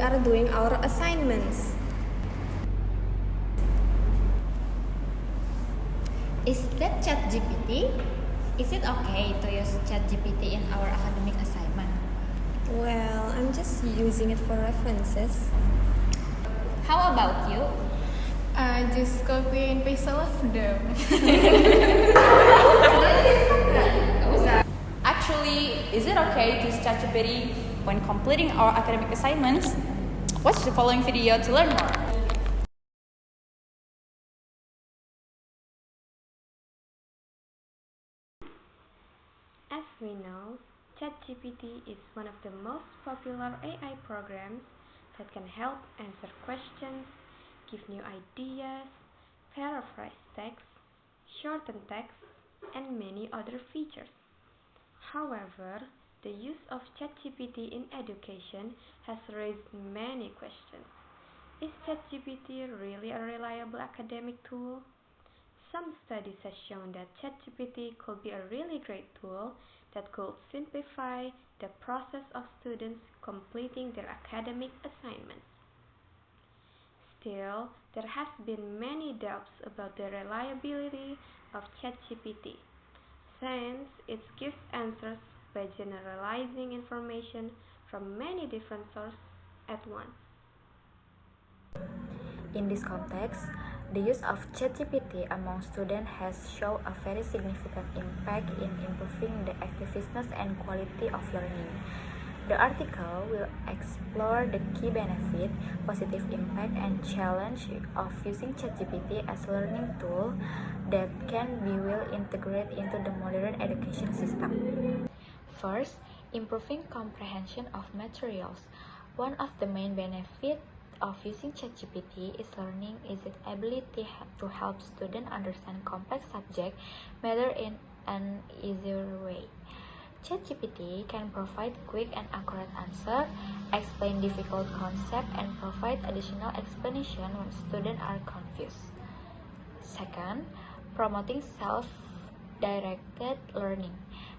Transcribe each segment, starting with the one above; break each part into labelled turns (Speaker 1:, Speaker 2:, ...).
Speaker 1: are doing our assignments.
Speaker 2: Is that ChatGPT? Is it okay to use ChatGPT in our academic assignment?
Speaker 1: Well, I'm just using it for references.
Speaker 2: How about you?
Speaker 3: Just copy and paste all of them.
Speaker 4: Actually, is it okay to use ChatGPT when completing our academic assignments? Watch the following video to learn more.
Speaker 5: As we know, ChatGPT is one of the most popular AI programs that can help answer questions, give new ideas, paraphrase text, shorten text, and many other features. However, the use of ChatGPT in education has raised many questions. Is ChatGPT really a reliable academic tool? Some studies have shown that ChatGPT could be a really great tool that could simplify the process of students completing their academic assignments. Still, there have been many doubts about the reliability of ChatGPT, since it gives answers by generalizing information from many different sources at once.
Speaker 6: In this context, the use of ChatGPT among students has shown a very significant impact in improving the effectiveness and quality of learning. The article will explore the key benefit, positive impact, and challenge of using ChatGPT as a learning tool that can be well integrated into the modern education system. First, improving comprehension of materials. One of the main benefits of using ChatGPT is learning is its ability to help students understand complex subject matter in an easier way. ChatGPT can provide quick and accurate answer, explain difficult concepts, and provide additional explanation when students are confused. Second, promoting self-directed learning.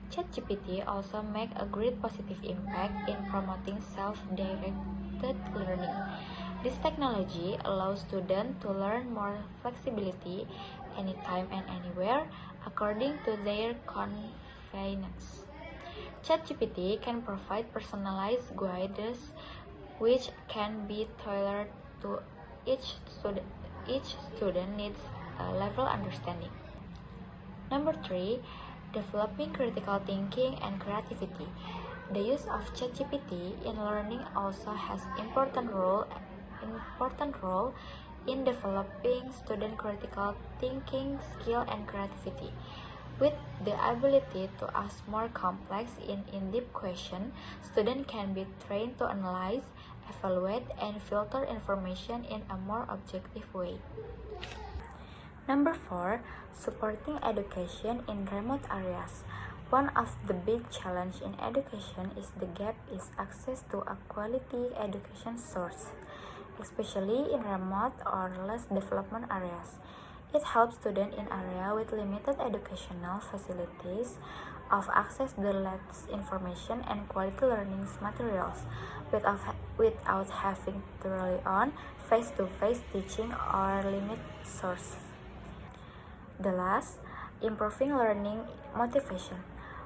Speaker 6: ChatGPT also makes a great positive impact in promoting self-directed learning. This technology allows students to learn more flexibility anytime and anywhere according to their convenience. ChatGPT can provide personalized guidance which can be tailored to each student. Each student needs a level understanding. Number 3, developing critical thinking and creativity. The use of ChatGPT in learning also has important role in developing student critical thinking skill and creativity. With the ability to ask more complex and in-depth questions, students can be trained to analyze, evaluate, and filter information in a more objective way. Number 4, supporting education in remote areas. One of the big challenges in education is the gap is access to a quality education source, especially in remote or less developed areas. It helps students in areas with limited educational facilities of access the latest information and quality learning materials without having to rely on face-to-face teaching or limit sources. The last, improving learning motivation.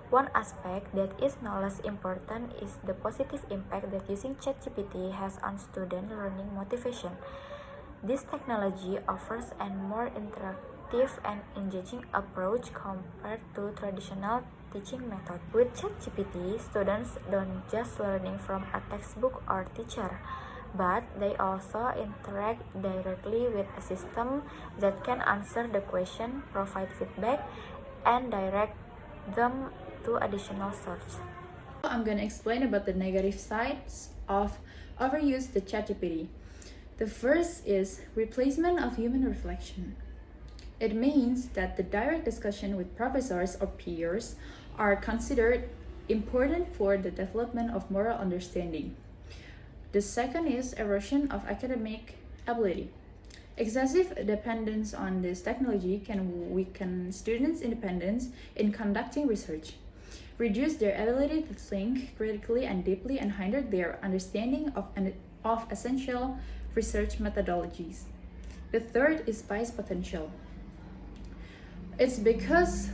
Speaker 6: One aspect that is no less important is the positive impact that using ChatGPT has on student learning motivation. This technology offers a more interactive and engaging approach compared to traditional teaching methods. With ChatGPT, students don't just learning from a textbook or teacher, but they also interact directly with a system that can answer the question, provide feedback, and direct them to additional sources.
Speaker 3: I'm going to explain about the negative sides of overuse the ChatGPT. The first is replacement of human reflection. It means that the direct discussion with professors or peers are considered important for the development of moral understanding. The second is erosion of academic ability. Excessive dependence on this technology can weaken students' independence in conducting research, reduce their ability to think critically and deeply, and hinder their understanding of of essential research methodologies. The third is bias potential. It's because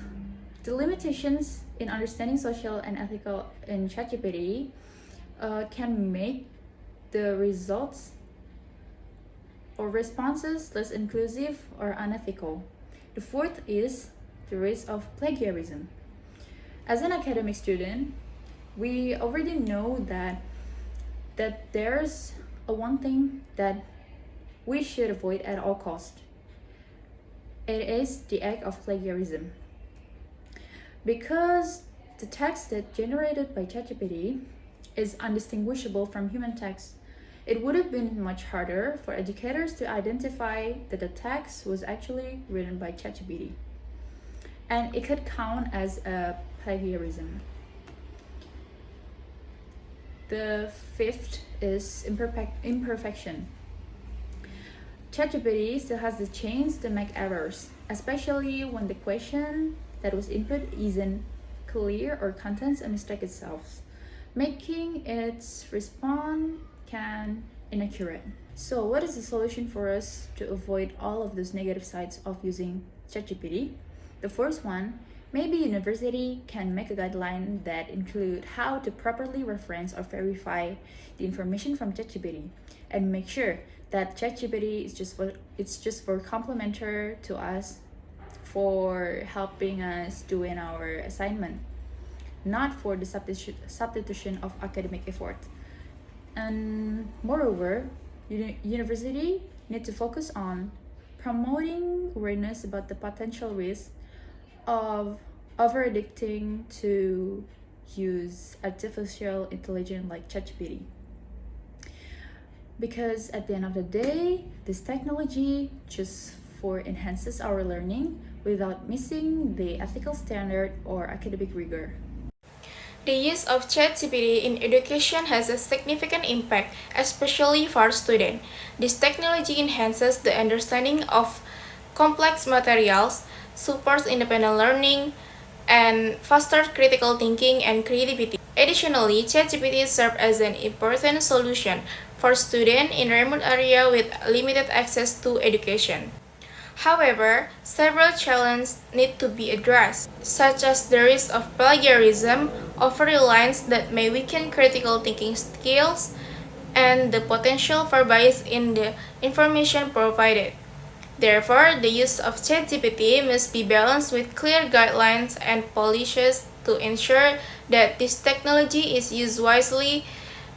Speaker 3: the limitations in understanding social and ethical in ChatGPT can make the results or responses less inclusive or unethical. The fourth is the risk of plagiarism. As an academic student, we already know that there's one thing that we should avoid at all costs. It is the act of plagiarism. Because the text that generated by ChatGPT is undistinguishable from human text, it would have been much harder for educators to identify that the text was actually written by ChatGPT. And it could count as a plagiarism. The fifth is imperfection. ChatGPT still has the chance to make errors, especially when the question that was input isn't clear or contains a mistake itself, making its response inaccurate. So what is the solution for us to avoid all of those negative sides of using ChatGPT? The first one, maybe university can make a guideline that include how to properly reference or verify the information from ChatGPT, and make sure that ChatGPT is just for complementary to us, for helping us doing our assignment, not for the substitution of academic effort. And moreover, university need to focus on promoting awareness about the potential risk of over-addicting to use artificial intelligence like ChatGPT. Because at the end of the day, this technology just enhances our learning without missing the ethical standard or academic rigor.
Speaker 7: The use of ChatGPT in education has a significant impact, especially for students. This technology enhances the understanding of complex materials, supports independent learning, and fosters critical thinking and creativity. Additionally, ChatGPT serves as an important solution for students in remote areas with limited access to education. However, several challenges need to be addressed, such as the risk of plagiarism, over-reliance that may weaken critical thinking skills, and the potential for bias in the information provided. Therefore, the use of ChatGPT must be balanced with clear guidelines and policies to ensure that this technology is used wisely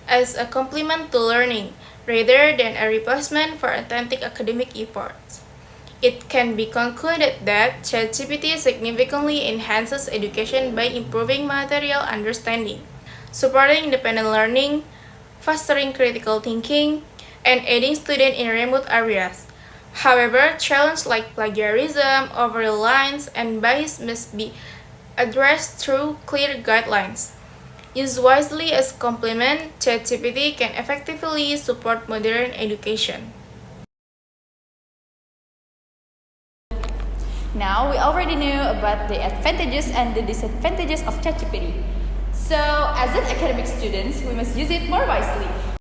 Speaker 7: as a complement to learning, rather than a replacement for authentic academic efforts. It can be concluded that ChatGPT significantly enhances education by improving material understanding, supporting independent learning, fostering critical thinking, and aiding students in remote areas. However, challenges like plagiarism, over-reliance, and bias must be addressed through clear guidelines. Used wisely as complement, ChatGPT can effectively support modern education.
Speaker 4: Now, we already knew about the advantages and the disadvantages of ChatGPT. So, as an academic students, we must use it more wisely.